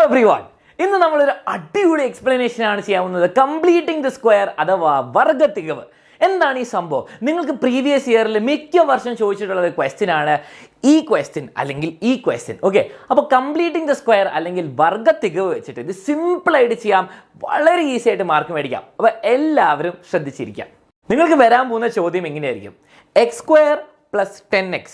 everyone. ഇന്ന് നമ്മൾ ഒരു അടിപൊളി എക്സ്പ്ലനേഷൻ ആണ് ചെയ്യാവുന്നത് കംപ്ലീറ്റിംഗ് ദി സ്ക്വയർ അഥവാ വർഗ്ഗത്തികവ്. എന്താണ് ഈ സംഭവം? നിങ്ങൾക്ക് പ്രീവിയസ് ഇയറിൽ മിക്ക വർഷം ചോദിച്ചിട്ടുള്ള ഒരു ക്വസ്റ്റ്യൻ ആണ് ഈ ക്വസ്റ്റ്യൻ അല്ലെങ്കിൽ ഈ ക്വസ്റ്റ്യൻ. ഓക്കെ, അപ്പോൾ കംപ്ലീറ്റിംഗ് ദ സ്ക്വയർ അല്ലെങ്കിൽ വർഗ്ഗത്തികവ് വെച്ചിട്ട് ഇത് സിമ്പിളായിട്ട് ചെയ്യാം, വളരെ ഈസി ആയിട്ട് മാർക്ക് മേടിക്കാം. അപ്പോൾ എല്ലാവരും ശ്രദ്ധിച്ചിരിക്കാം. നിങ്ങൾക്ക് വരാൻ പോകുന്ന ചോദ്യം എങ്ങനെയായിരിക്കും? എക്സ് സ്ക്വയർ പ്ലസ് 10x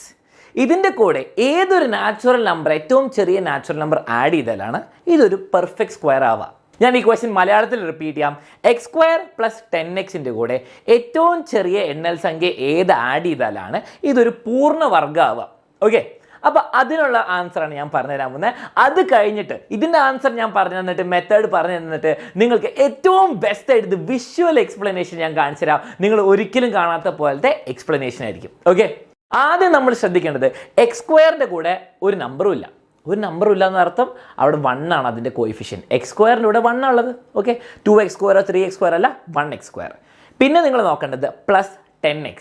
ഇതിൻ്റെ കൂടെ ഏതൊരു നാച്ചുറൽ നമ്പർ, ഏറ്റവും ചെറിയ നാച്ചുറൽ നമ്പർ ആഡ് ചെയ്താലാണ് ഇതൊരു പെർഫെക്റ്റ് സ്ക്വയർ ആവുക. ഞാൻ ഈ ക്വസ്റ്റ്യൻ മലയാളത്തിൽ റിപ്പീറ്റ് ചെയ്യാം. എക്സ് സ്ക്വയർ പ്ലസ് 10xൻ്റെ കൂടെ ഏറ്റവും ചെറിയ എണ്ണൽ സംഖ്യ ഏത് ആഡ് ചെയ്താലാണ് ഇതൊരു പൂർണ്ണ വർഗ്ഗം ആവുക. ഓക്കെ, അപ്പോൾ അതിനുള്ള ആൻസറാണ് ഞാൻ പറഞ്ഞു തരാൻ പോകുന്നത്. അത് കഴിഞ്ഞിട്ട് ഇതിൻ്റെ ആൻസർ ഞാൻ പറഞ്ഞു തന്നിട്ട് മെത്തേഡ് പറഞ്ഞു തന്നിട്ട് നിങ്ങൾക്ക് ഏറ്റവും ബെസ്റ്റ് ആയിട്ട് വിഷ്വൽ എക്സ്പ്ലനേഷൻ ഞാൻ കാണിച്ചു തരാം. നിങ്ങൾ ഒരിക്കലും കാണാത്ത പോലത്തെ എക്സ്പ്ലനേഷൻ ആയിരിക്കും. ഓക്കെ, ആദ്യം നമ്മൾ ശ്രദ്ധിക്കേണ്ടത് എക്സ് സ്ക്വയറിൻ്റെ കൂടെ ഒരു നമ്പറും ഇല്ല. ഒരു നമ്പറും ഇല്ല എന്നർത്ഥം അവിടെ 1 ആണ് അതിൻ്റെ കോയിഫിഷ്യൻ. എക്സ് സ്ക്വയറിൻ്റെ കൂടെ 1 ഉള്ളത്. ഓക്കെ, 2x സ്ക്വയറോ 3x സ്ക്വയർ അല്ല, 1x സ്ക്വയർ. പിന്നെ നിങ്ങൾ നോക്കേണ്ടത് പ്ലസ് 10x.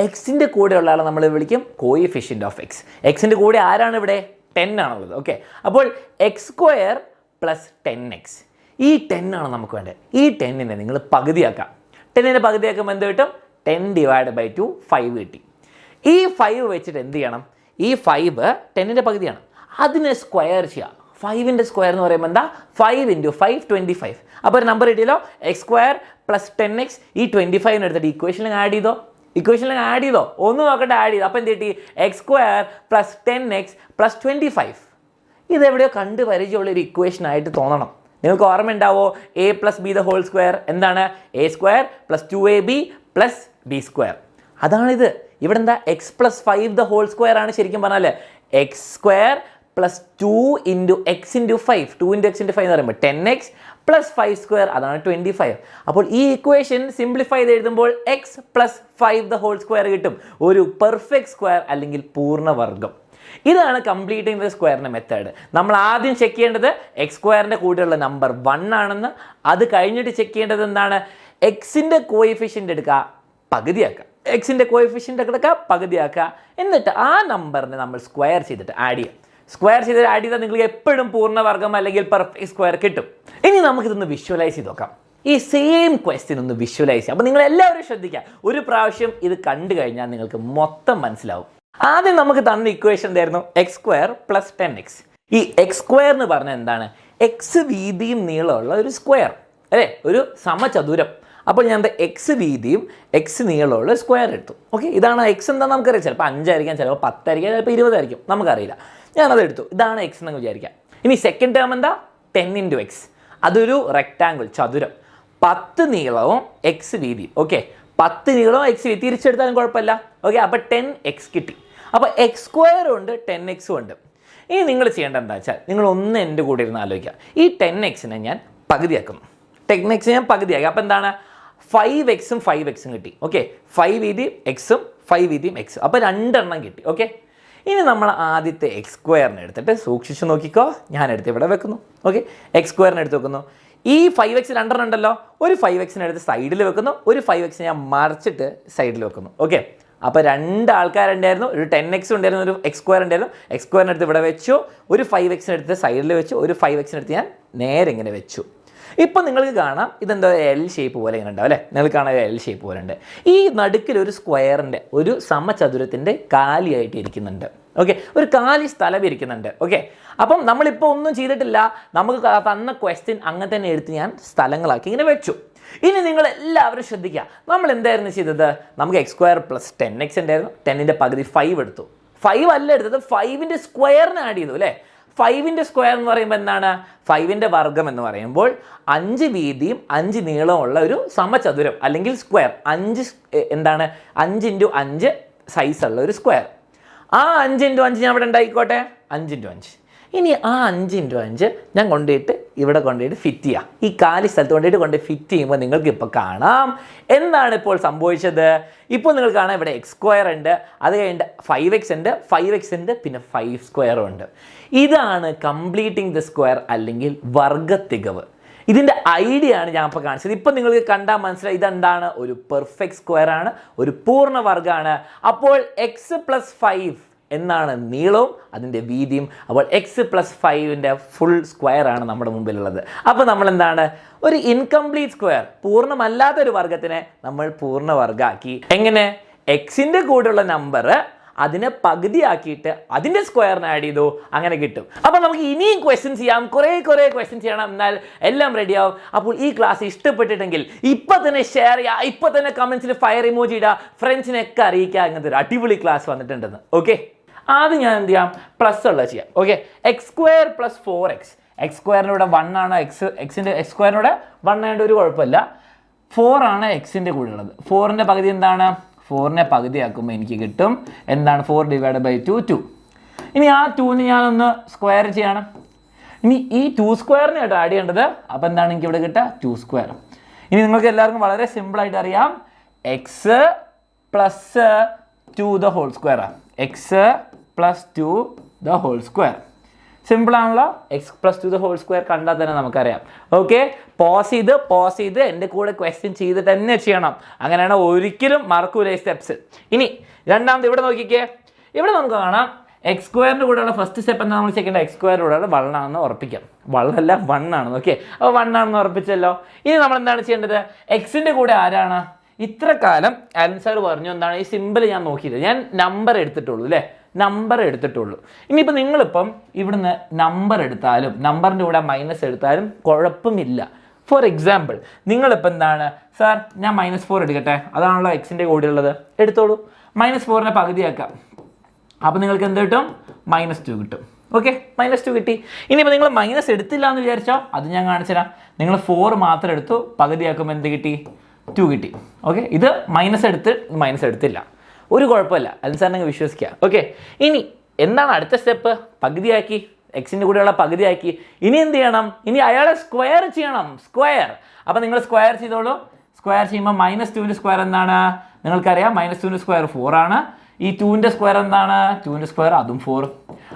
എക്സിൻ്റെ കൂടെയുള്ള ആളെ നമ്മൾ വിളിക്കും കോയിഫിഷ്യൻ്റ് ഓഫ് എക്സ്. എക്സിൻ്റെ കൂടെ ആരാണ് ഇവിടെ? 10 ആണുള്ളത്. ഓക്കെ, അപ്പോൾ എക്സ് സ്ക്വയർ പ്ലസ് 10x. ഈ 10 ആണ് നമുക്ക് വേണ്ടത്. ഈ 10നെ നിങ്ങൾ പകുതിയാക്കാം. 10നെ പകുതിയാക്കുമ്പോൾ എന്ത് കിട്ടും? 10/2 5 കിട്ടി. ഈ 5 വെച്ചിട്ട് എന്ത് ചെയ്യണം? ഈ 5 10ൻ്റെ പകുതിയാണ്, അതിനെ സ്ക്വയർ ചെയ്യുക. 5ൻ്റെ സ്ക്വയർ എന്ന് പറയുമ്പോൾ എന്താ? 5 × 5 25. അപ്പോൾ ഒരു നമ്പർ കിട്ടിയല്ലോ, എക്സ് സ്ക്വയർ പ്ലസ് 10x. ഈ 25 എടുത്തിട്ട് ഇക്വേഷനിൽ ആഡ് ചെയ്തോ, ഒന്നും നോക്കട്ടെ, ആഡ് ചെയ്തോ. അപ്പോൾ എന്ത് കിട്ടി? X square plus 10x plus 25. ഇതെവിടെയോ കണ്ട് പരിചയമുള്ളൊരു ഇക്വേഷൻ ആയിട്ട് തോന്നണം. നിങ്ങൾക്ക് ഓർമ്മ ഉണ്ടാവോ? a + b the whole square എന്താണ്? a square plus 2ab plus b square. അതാണിത്. ഇവിടെ എന്താ? x + 5 ദ ഹോൾ സ്ക്വയർ ആണ് ശരിക്കും പറഞ്ഞാൽ. X square plus 2 × x × 5, 2 × x × 5 എന്ന് പറയുമ്പോൾ 10x പ്ലസ് 5 സ്ക്വയർ, അതാണ് 25. അപ്പോൾ ഈ ഇക്വേഷൻ സിംപ്ലിഫൈ ചെയ്ത് എഴുതുമ്പോൾ x + 5 ദ ഹോൾ സ്ക്വയർ കിട്ടും. ഒരു പെർഫെക്റ്റ് സ്ക്വയർ അല്ലെങ്കിൽ പൂർണ്ണവർഗ്ഗം. ഇതാണ് കംപ്ലീറ്റിംഗ് ദ സ്ക്വയറിൻ്റെ മെത്തേഡ്. നമ്മൾ ആദ്യം ചെക്ക് ചെയ്യേണ്ടത് എക്സ് സ്ക്വയറിൻ്റെ കൂടെയുള്ള നമ്പർ 1 ആണെന്ന്. അത് കഴിഞ്ഞിട്ട് ചെക്ക് ചെയ്യേണ്ടത് എന്താണ്? എക്സിൻ്റെ കോയിഫിഷ്യൻ്റ് എടുക്കുക, പകുതിയാക്കുക. എക്സിൻ്റെ കോയിഫിഷ്യൻ്റ് എടുക്കുക, പകുതിയാക്കുക. എന്നിട്ട് ആ നമ്പറിനെ നമ്മൾ സ്ക്വയർ ചെയ്തിട്ട് ആഡ് ചെയ്യുക. സ്ക്വയർ ചെയ്തിട്ട് ആഡ് ചെയ്താൽ നിങ്ങൾക്ക് എപ്പോഴും പൂർണ്ണവർഗ്ഗം അല്ലെങ്കിൽ പെർഫെക്റ്റ് സ്ക്വയർ കിട്ടും. ഇനി നമുക്കിതൊന്ന് വിഷ്വലൈസ് ചെയ്ത് നോക്കാം. ഈ സെയിം ക്വസ്റ്റ്യൻ ഒന്ന് വിഷ്വലൈസ് ചെയ്യാം. അപ്പോൾ നിങ്ങൾ എല്ലാവരും ശ്രദ്ധിക്കുക. ഒരു പ്രാവശ്യം ഇത് കണ്ടു കഴിഞ്ഞാൽ നിങ്ങൾക്ക് മൊത്തം മനസ്സിലാവും. ആദ്യം നമുക്ക് തന്ന ഇക്വേഷൻ എന്തായിരുന്നു? X square plus 10x. ഈ എക്സ് സ്ക്വയർ എന്ന് പറഞ്ഞാൽ എന്താണ്? എക്സ് വീതിയും നീളമുള്ള ഒരു സ്ക്വയർ അല്ലേ, ഒരു സമചതുരം. അപ്പോൾ ഞാൻ എക്സ് വീതിയും എക്സ് നീളമുള്ള സ്ക്വയർ എടുത്തു. ഓക്കെ, ഇതാണ് എക്സ് എന്താണെന്ന് നമുക്കറിയാം. ചിലപ്പോൾ 5 ആയിരിക്കാം, ചിലപ്പോൾ 10 ആയിരിക്കാം, ചിലപ്പോൾ 20 ആയിരിക്കും, നമുക്കറിയില്ല. ഞാനത് എടുത്തു. ഇതാണ് എക്സ് എന്ന് വിചാരിക്കാം. ഇനി സെക്കൻഡ് ടേം എന്താ? 10 × x. അതൊരു റെക്റ്റാങ്കിൾ, ചതുരം. 10 നീളവും എക്സ് വീതിയും. ഓക്കെ, 10 നീളവും എക്സ് വീതി തിരിച്ചെടുത്താലും കുഴപ്പമില്ല. ഓക്കെ, അപ്പോൾ 10x കിട്ടി. അപ്പോൾ എക്സ് സ്ക്വയറും ഉണ്ട് 10x ഉണ്ട്. ഇനി നിങ്ങൾ ചെയ്യേണ്ടത് എന്താ വെച്ചാൽ നിങ്ങൾ ഒന്ന് എൻ്റെ കൂടെ ഇരുന്ന് ആലോചിക്കുക. ഈ 10xനെ ഞാൻ പകുതിയാക്കുന്നു. 10x ഞാൻ പകുതിയാക്കി. അപ്പോൾ എന്താണ്? 5x ഉം 5x ഉം കിട്ടി. ഓക്കെ, 5 വീതിയും എക്സും 5 വീതിയും എക്സും. അപ്പോൾ 2 എണ്ണം കിട്ടി. ഓക്കെ, ഇനി നമ്മൾ ആദ്യത്തെ എക്സ് സ്ക്വയറിനെ എടുത്തിട്ട് സൂക്ഷിച്ച് നോക്കിക്കോ. ഞാൻ എടുത്ത് ഇവിടെ വെക്കുന്നു. ഓക്കെ, എക്സ് സ്ക്വയറിനെ എടുത്ത് വെക്കുന്നു. ഈ 5x 2 എണ്ണം ഉണ്ടല്ലോ, ഒരു 5xനെ എടുത്ത് സൈഡിൽ വെക്കുന്നു, ഒരു 5x ഞാൻ മറിച്ചിട്ട് സൈഡിൽ വെക്കുന്നു. ഓക്കെ, അപ്പോൾ 2 ആൾക്കാരുണ്ടായിരുന്നു. ഒരു 10x ഉണ്ടായിരുന്നു, ഒരു എക്സ് സ്ക്വയർ ഉണ്ടായിരുന്നു. എക്സ് സ്ക്വയറിനെ എടുത്ത് ഇവിടെ വെച്ചു, ഒരു 5xനെ എടുത്ത് സൈഡിൽ വെച്ചു, ഒരു 5xനെ എടുത്ത് ഞാൻ നേരെ ഇങ്ങനെ വെച്ചു. ഇപ്പം നിങ്ങൾക്ക് കാണാം ഇതെന്തോ എൽ ഷേപ്പ് പോലെ ഇങ്ങനെ ഉണ്ടാവും അല്ലേ? നിങ്ങൾക്ക് കാണാൻ എൽ ഷേപ്പ് പോലെ ഉണ്ട്. ഈ നടുക്കിൽ ഒരു സ്ക്വയറിൻ്റെ, ഒരു സമചതുരത്തിൻ്റെ കാലിയായിട്ട് ഇരിക്കുന്നുണ്ട്. ഓക്കെ, ഒരു കാലി സ്ഥലം ഇരിക്കുന്നുണ്ട്. ഓക്കെ, അപ്പം നമ്മളിപ്പോൾ ഒന്നും ചെയ്തിട്ടില്ല. നമുക്ക് തന്ന ക്വസ്റ്റ്യൻ അങ്ങനെ തന്നെ എടുത്ത് ഞാൻ സ്ഥലങ്ങളാക്കി ഇങ്ങനെ വെച്ചു. ഇനി നിങ്ങൾ എല്ലാവരും ശ്രദ്ധിക്കുക. നമ്മൾ എന്തായിരുന്നു ചെയ്തത്? നമുക്ക് എക്സ് സ്ക്വയർ പ്ലസ് 10x ഉണ്ടായിരുന്നു. 10ൻ്റെ പകുതി 5 എടുത്തു. 5 അല്ല എടുത്തത്, 5ൻ്റെ സ്ക്വയറിന് ആഡ് ചെയ്തു അല്ലേ? 5ൻ്റെ സ്ക്വയർ എന്ന് പറയുമ്പോൾ എന്താണ്? 5ൻ്റെ വർഗ്ഗം എന്ന് പറയുമ്പോൾ 5 വീതിയും 5 നീളമുള്ള ഒരു സമചതുരം അല്ലെങ്കിൽ സ്ക്വയർ. 5 എന്താണ്? 5 × 5 സൈസുള്ള ഒരു സ്ക്വയർ. ആ 5 × 5 ഞാൻ ഇവിടെ ഉണ്ടായിക്കോട്ടെ, 5 × 5. ഇനി ആ 5 × 5 ഞാൻ കൊണ്ടുപോയിട്ട് ഇവിടെ കൊണ്ടുപോയിട്ട് ഫിറ്റ് ചെയ്യാം. ഈ കാലി സ്ഥലത്ത് കൊണ്ടുപോയിട്ട് ഫിറ്റ് ചെയ്യുമ്പോൾ നിങ്ങൾക്ക് ഇപ്പോൾ കാണാം എന്താണ് ഇപ്പോൾ സംഭവിച്ചത്. ഇപ്പോൾ നിങ്ങൾ കാണാം ഇവിടെ എക്സ് സ്ക്വയർ ഉണ്ട്, അത് കഴിഞ്ഞിട്ട് 5x ഉണ്ട്, 5x ഉണ്ട്, പിന്നെ 5 സ്ക്വയറും ഉണ്ട്. ഇതാണ് കംപ്ലീറ്റിംഗ് ദ സ്ക്വയർ അല്ലെങ്കിൽ വർഗ്ഗത്തികവ്. ഇതിൻ്റെ ഐഡിയ ആണ് ഞാൻ ഇപ്പോൾ കാണിച്ചത്. ഇപ്പം നിങ്ങൾക്ക് കണ്ടാൽ മനസ്സിലായി ഇതെന്താണ്? ഒരു പെർഫെക്റ്റ് സ്ക്വയർ ആണ്, ഒരു പൂർണ്ണ വർഗ്ഗമാണ്. അപ്പോൾ x + 5 എന്നാണ് നീളവും അതിൻ്റെ വീതിയും. അപ്പോൾ എക്സ് പ്ലസ് 5ൻ്റെ ഫുൾ സ്ക്വയർ ആണ് നമ്മുടെ മുമ്പിലുള്ളത്. അപ്പോൾ നമ്മൾ എന്താണ്, ഒരു ഇൻകംപ്ലീറ്റ് സ്ക്വയർ, പൂർണ്ണമല്ലാത്തൊരു വർഗത്തിനെ നമ്മൾ പൂർണ്ണവർഗ്ഗമാക്കി. എങ്ങനെ? എക്സിൻ്റെ കൂടെയുള്ള നമ്പർ അതിനെ പകുതിയാക്കിയിട്ട് അതിൻ്റെ സ്ക്വയറിന് ആഡ് ചെയ്തു, അങ്ങനെ കിട്ടും. അപ്പോൾ നമുക്ക് ഇനിയും ക്വസ്റ്റ്യൻസ് ചെയ്യാം, കുറേ ക്വസ്റ്റ്യൻസ് ചെയ്യണം, എന്നാൽ എല്ലാം റെഡിയാവും. അപ്പോൾ ഈ ക്ലാസ് ഇഷ്ടപ്പെട്ടിട്ടെങ്കിൽ ഇപ്പം തന്നെ ഷെയർ ചെയ്യുക, ഇപ്പം തന്നെ കമൻസിൽ ഫയർ ഇമോജി ഇടുക, ഫ്രണ്ട്സിനെയൊക്കെ അറിയിക്കുക, അങ്ങനത്തെ ഒരു അടിപൊളി ക്ലാസ് വന്നിട്ടുണ്ടെന്ന്. ഓക്കെ, ആദ്യം ഞാൻ എന്ത് ചെയ്യാം, പ്ലസ് ഉള്ളത് ചെയ്യാം. Okay, X square plus 4x. X സ്ക്വയറിനൂടെ 1 ആണ്, എക്സിൻ്റെ എക്സ് സ്ക്വയറിനൂടെ 1 ആയതുകൊണ്ട് ഒരു കുഴപ്പമില്ല. 4 ആണ് എക്സിൻ്റെ കൂടെ ഉള്ളത്. 4ൻ്റെ പകുതി എന്താണ്? 4നെ പകുതിയാക്കുമ്പോൾ എനിക്ക് കിട്ടും എന്താണ്, 4 ഡിവൈഡ് ബൈ 2 2. ഇനി ആ 2ന് ഞാനൊന്ന് സ്ക്വയർ ചെയ്യണം. ഇനി ഈ 2 സ്ക്വയറിനെ ആയിട്ട് ആഡ് ചെയ്യേണ്ടത്. അപ്പോൾ എന്താണ് എനിക്ക് ഇവിടെ കിട്ടുക? 2 സ്ക്വയർ. ഇനി നിങ്ങൾക്ക് എല്ലാവർക്കും വളരെ സിമ്പിളായിട്ട് അറിയാം, എക്സ് പ്ലസ് 2 ദ ഹോൾ സ്ക്വയറാണ്. X plus 2 the whole square സിമ്പിളാണല്ലോ. X plus 2 the whole square കണ്ടാൽ തന്നെ നമുക്കറിയാം. ഓക്കെ, പോസ് ചെയ്ത് എൻ്റെ കൂടെ ക്വസ്റ്റ്യൻ ചെയ്ത് തന്നെ ചെയ്യണം, അങ്ങനെയാണ് ഒരിക്കലും മറക്കൂല ഈ സ്റ്റെപ്സ്. ഇനി രണ്ടാമത് ഇവിടെ നോക്കിക്കേ, ഇവിടെ നമുക്ക് കാണാം എക്സ് സ്ക്വയറിൻ്റെ കൂടെയുള്ള ഫസ്റ്റ് സ്റ്റെപ്പ് എന്താ നമ്മൾ ചെയ്യേണ്ടത്? എക്സ് സ്ക്വയറിൻ്റെ കൂടെയുള്ള 1 ആണെന്ന് ഉറപ്പിക്കാം. 1 അല്ല 1 ആണെന്ന്. ഓക്കെ, അപ്പോൾ 1 ആണെന്ന് ഉറപ്പിച്ചല്ലോ. ഇനി നമ്മൾ എന്താണ് ചെയ്യേണ്ടത്? എക്സിൻ്റെ കൂടെ ആരാണ്? ഇത്ര കാലം അലൻ സാർ പറഞ്ഞു എന്താണ്, ഈ സിമ്പിൾ ഞാൻ നോക്കിയത്, ഞാൻ നമ്പർ എടുത്തിട്ടുള്ളൂ അല്ലേ, നമ്പർ എടുത്തിട്ടുള്ളൂ. ഇനിയിപ്പോൾ നിങ്ങളിപ്പം ഇവിടുന്ന് നമ്പർ എടുത്താലും നമ്പറിൻ്റെ കൂടെ മൈനസ് എടുത്താലും കുഴപ്പമില്ല. ഫോർ എക്സാമ്പിൾ നിങ്ങളിപ്പോൾ എന്താണ്, സാർ ഞാൻ -4 എടുക്കട്ടെ, അതാണല്ലോ എക്സിൻ്റെ കൂടെ ഉള്ളത്, എടുത്തോളൂ. -4നെ പകുതിയാക്കാം. അപ്പോൾ നിങ്ങൾക്ക് എന്ത് കിട്ടും? -2 കിട്ടും. ഓക്കെ, -2 കിട്ടി. ഇനിയിപ്പോൾ നിങ്ങൾ മൈനസ് എടുത്തില്ല എന്ന് വിചാരിച്ചോ, അത് ഞാൻ കാണിച്ചു തരാം. നിങ്ങൾ 4 മാത്രം എടുത്തു, പകുതിയാക്കുമ്പോൾ എന്ത് കിട്ടി? 2 കിട്ടി. ഓക്കെ, ഇത് മൈനസ് എടുത്തില്ല, ഒരു കുഴപ്പമില്ല, അലൻ സാറിനെ വിശ്വസിക്കുക. ഓക്കെ, ഇനി എന്താണ് അടുത്ത സ്റ്റെപ്പ്? പകുതിയാക്കി, എക്സിൻ്റെ കൂടെയുള്ള പകുതിയാക്കി. ഇനി എന്ത് ചെയ്യണം? ഇനി അയാളെ സ്ക്വയർ ചെയ്യണം, സ്ക്വയർ. അപ്പോൾ നിങ്ങൾ സ്ക്വയർ ചെയ്തോളൂ. സ്ക്വയർ ചെയ്യുമ്പോൾ -2ൻ്റെ സ്ക്വയർ എന്താണ്? നിങ്ങൾക്കറിയാം, -2ൻ്റെ സ്ക്വയർ 4 ആണ്. ഈ 2ൻ്റെ സ്ക്വയർ എന്താണ്? 2ൻ്റെ സ്ക്വയർ അതും 4.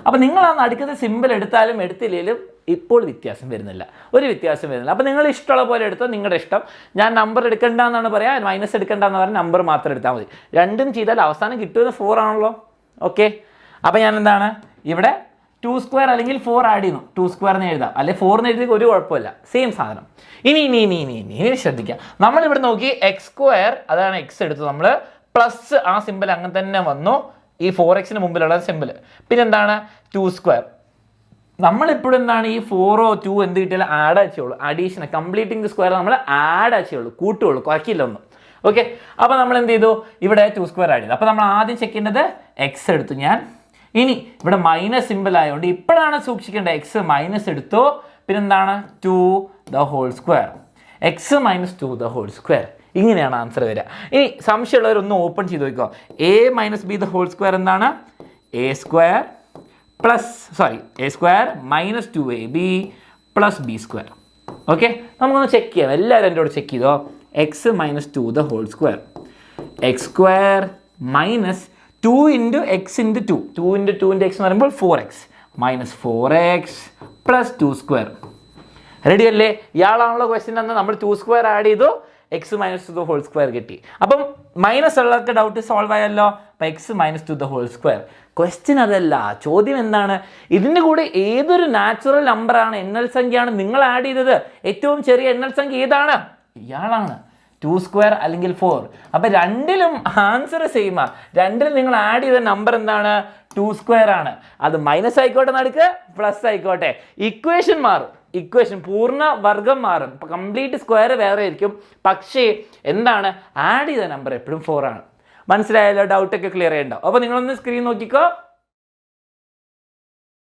അപ്പോൾ നിങ്ങൾ ആ നടുക്കത്തെ സിമ്പിൾ എടുത്താലും എടുത്തില്ലെങ്കിലും ഇപ്പോൾ വ്യത്യാസം വരുന്നില്ല, ഒരു വ്യത്യാസം വരുന്നില്ല. അപ്പോൾ നിങ്ങൾ ഇഷ്ടമുള്ള പോലെ എടുത്തോ, നിങ്ങളുടെ ഇഷ്ടം. ഞാൻ നമ്പർ എടുക്കണ്ട എന്നാണ് പറയാം, മൈനസ് എടുക്കണ്ടെന്ന് പറഞ്ഞാൽ നമ്പർ മാത്രം എടുത്താൽ മതി. രണ്ടും ചെയ്താൽ അവസാനം കിട്ടുന്നത് 4 ആണല്ലോ. ഓക്കെ, അപ്പോൾ ഞാൻ എന്താണ് ഇവിടെ 2 സ്ക്വയർ അല്ലെങ്കിൽ 4 ആഡ് ചെയ്യുന്നു. 2 സ്ക്വയറിന് എഴുതാം, അല്ലെങ്കിൽ 4ന് എഴുതി ഒരു കുഴപ്പമില്ല, സെയിം സാധനം. ഇനി ശ്രദ്ധിക്കാം, നമ്മളിവിടെ നോക്കി എക്സ് സ്ക്വയർ, അതാണ് എക്സ് എടുത്തു നമ്മൾ, പ്ലസ് ആ സിമ്പിൾ അങ്ങനെ തന്നെ വന്നു, ഈ 4xന് മുമ്പിലുള്ള സിമ്പിൾ. പിന്നെ എന്താണ് 2 സ്ക്വയർ. നമ്മളിപ്പോഴും എന്താണ്, ഈ 4 2 എന്ത് കിട്ടിയാലും ആഡ് ചെയ്യുള്ളൂ, അഡീഷൻ കംപ്ലീറ്റിംഗ് ദി സ്ക്വയർ നമ്മൾ ആഡ് ചെയ്യുള്ളൂ, കൂട്ടുള്ളൂ, കുറയ്ക്കില്ല ഒന്നും. ഓക്കെ, അപ്പോൾ നമ്മൾ എന്ത് ചെയ്തു? ഇവിടെ 2 സ്ക്വയർ ആഡ് ചെയ്തു. അപ്പോൾ നമ്മൾ ആദ്യം ചെക്ക് ചെയ്യേണ്ടത് എക്സ് എടുത്തു ഞാൻ. ഇനി ഇവിടെ മൈനസ് സിമ്പിൾ ആയതുകൊണ്ട് ഇപ്പോഴാണ് സൂക്ഷിക്കേണ്ടത്, എക്സ് മൈനസ് എടുത്തു, പിന്നെന്താണ് 2 the whole square. X -2 the whole square, ഇങ്ങനെയാണ് ആൻസർ വരിക. ഇനി സംശയമുള്ളവരൊന്ന് ഓപ്പൺ ചെയ്ത് നോക്കുക. a - b the whole square എന്താണ്? a square -2ab + b square. Okay, നമുക്കൊന്ന് ചെക്ക് ചെയ്യാം, എല്ലാവരും എൻ്റെ കൂടെ ചെക്ക് ചെയ്തോ. X -2 the whole square, x square -2 × x × 2, 2 × 2 × x എന്ന് പറയുമ്പോൾ 4x -4x + 2 സ്ക്വയർ. റെഡി അല്ലേ? ഇയാളാണല്ലോ ക്വസ്റ്റ്യൻ എന്ന് നമ്മൾ 2 സ്ക്വയർ ആഡ് ചെയ്തു, എക്സ് -2 ദ ഹോൾ സ്ക്വയർ കിട്ടി. അപ്പം മൈനസ് ഉള്ളവർക്ക് ഡൗട്ട് സോൾവ് ആയല്ലോ. അപ്പം x -2 the whole square. Question അതല്ല, ചോദ്യം എന്താണ്? ഇതിൻ്റെ കൂടെ ഏതൊരു നാച്ചുറൽ നമ്പറാണ്, എണ്ണൽ സംഖ്യയാണ് നിങ്ങൾ ആഡ് ചെയ്തത്? ഏറ്റവും ചെറിയ എണ്ണൽ സംഖ്യ ഏതാണ്? ഇയാളാണ്, 2 സ്ക്വയർ അല്ലെങ്കിൽ 4. അപ്പം രണ്ടിലും ആൻസർ സെയിമാണ്. രണ്ടിലും നിങ്ങൾ ആഡ് ചെയ്ത നമ്പർ എന്താണ്? 2 സ്ക്വയർ ആണ്. അത് മൈനസ് ആയിക്കോട്ടെ നടുക്ക്, പ്ലസ് ആയിക്കോട്ടെ, ഇക്വേഷൻ മാറും, ഇക്വേഷൻ പൂർണ്ണ വർഗം മാറും, കംപ്ലീറ്റ് സ്ക്വയർ വേറെ ആയിരിക്കും. പക്ഷേ എന്താണ്, ആഡ് ചെയ്ത നമ്പർ എപ്പോഴും 4 ആണ്. മനസ്സിലായല്ലോ? ഡൗട്ടൊക്കെ ക്ലിയർ ചെയ്യണ്ടോ? അപ്പോൾ നിങ്ങളൊന്ന് സ്ക്രീൻ നോക്കിക്കോ.